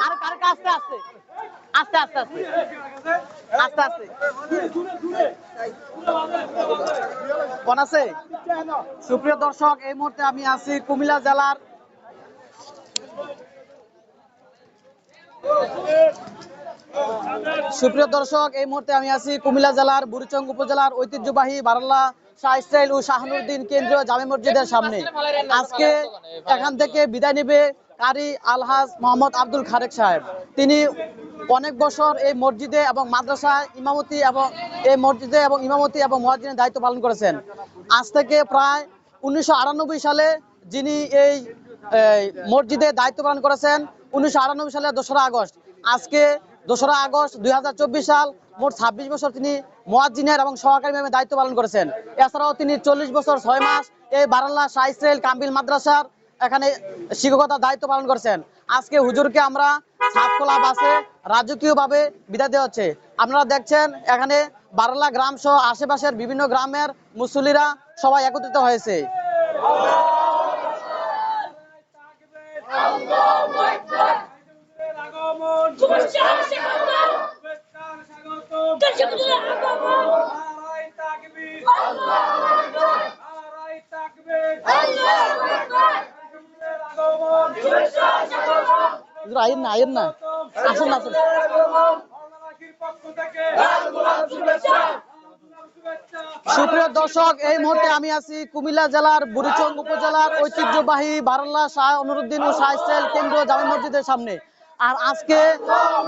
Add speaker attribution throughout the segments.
Speaker 1: আর আস্তে আস্তে আস্তে আস্তে আস্তে আস্তে আস্তে কোন আছে? সুপ্রিয় দর্শক, এই মুহূর্তে আমি আছি কুমিল্লা জেলার বুড়িচং উপজেলার ঐতিহ্যবাহী বারাল্লা শাহ ইসরাইল ও শাহানুদ্দিন কেন্দ্রীয় জামে মসজিদের সামনে। আজকে এখান থেকে বিদায় নেবে কারি আলহাজ মোহাম্মদ আব্দুল খালেক সাহেব। তিনি অনেক বছর এই মসজিদে এবং মাদ্রাসায় ইমামতি এবং মুয়াজ্জিনের দায়িত্ব পালন করেছেন। আজ থেকে প্রায় 1998 সালে যিনি এই মসজিদে দায়িত্ব পালন করেছেন, 1998 সালের 2রা আগস্ট। আজকে 2রা আগস্ট 2024 সাল, মোট 26 বছর তিনি মুয়াজ্জিনের এবং সহকারী ইমামের দায়িত্ব পালন করেছেন। এছাড়াও তিনি 40 বছর 6 মাস এই বারাল্লা শাহ ইসরাইল কামিল মাদ্রাসার এখানে শিক্ষকতার দায়িত্ব পালন করেছেন। আজকে হুজুরকে আমরা সাতখোলা বাসে রাজকীয়ভাবে বিদায় দেওয়া হচ্ছে। আপনারা দেখছেন এখানে বারাল্লা গ্রাম সহ আশেপাশের বিভিন্ন গ্রামের মুসল্লিরা সবাই একত্রিত হয়েছে। আইন না আসুন আসুন। সুপ্রিয় দর্শক, এই মুহূর্তে আমি আছি কুমিল্লা জেলার বুড়িচং উপজেলার ঐতিহ্যবাহী বারাল্লা শাহ নুরুদ্দিন ও শাহ ইসরাইল কেন্দ্রীয় জামে মসজিদের সামনে। আর আজকে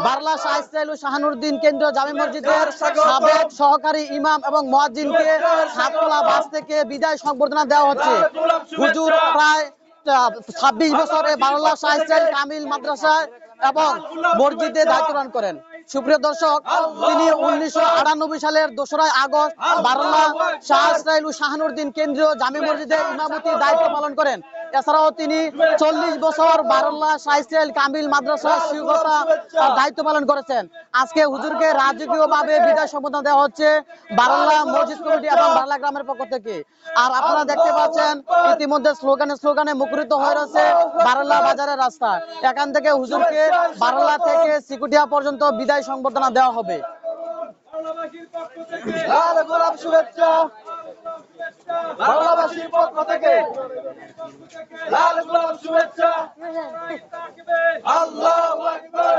Speaker 1: বারাল্লা শাহ ইসরাইল ও শাহানুদ্দিন কেন্দ্রীয় জামে মসজিদের সাবেক সহকারী ইমাম এবং মুয়াজ্জিনকে সাতখোলা বাস থেকে বিদায় সংবর্ধনা দেওয়া হচ্ছে। হুজুর প্রায় 26 বছর এই বারাল্লা শাহ ইসরাইল কামিল মাদ্রাসায় এবং মসজিদে দায়িত্ব পালন করেন। সুপ্রিয় দর্শক, তিনি 1998 সালের 2রা আগস্ট বারাল্লা শাহ ইসরাইল ও শাহানুদ্দিন কেন্দ্রীয় জামে মসজিদে ইমামতির দায়িত্ব পালন করেন। এছাড়াও তিনি 40 বছর বারাল্লা শাহ ইসরাইল কামিল মাদ্রাসার শিক্ষকতার দায়িত্ব পালন করেছেন। আজকে হুজুরকে রাজকীয়ভাবে বিদায় সম্বোধনা দেওয়া হচ্ছে বারাল্লা মসজিদ কমিটি এবং বারাল্লা গ্রামের পক্ষ থেকে। আর আপনারা দেখতে পাচ্ছেন ইতিমধ্যে স্লোগানে মুখরিত হয়ে রয়েছে বারাল্লা বাজারের রাস্তা। এখান থেকে হুজুরকে বারাল্লা থেকে সিকুটিয়া পর্যন্ত বিদায় সংবর্ধনা দেওয়া হবে।
Speaker 2: বাংলাবাসীর পক্ষ থেকে লাল গোলাপ শুভেচ্ছা। আল্লাহু আকবার।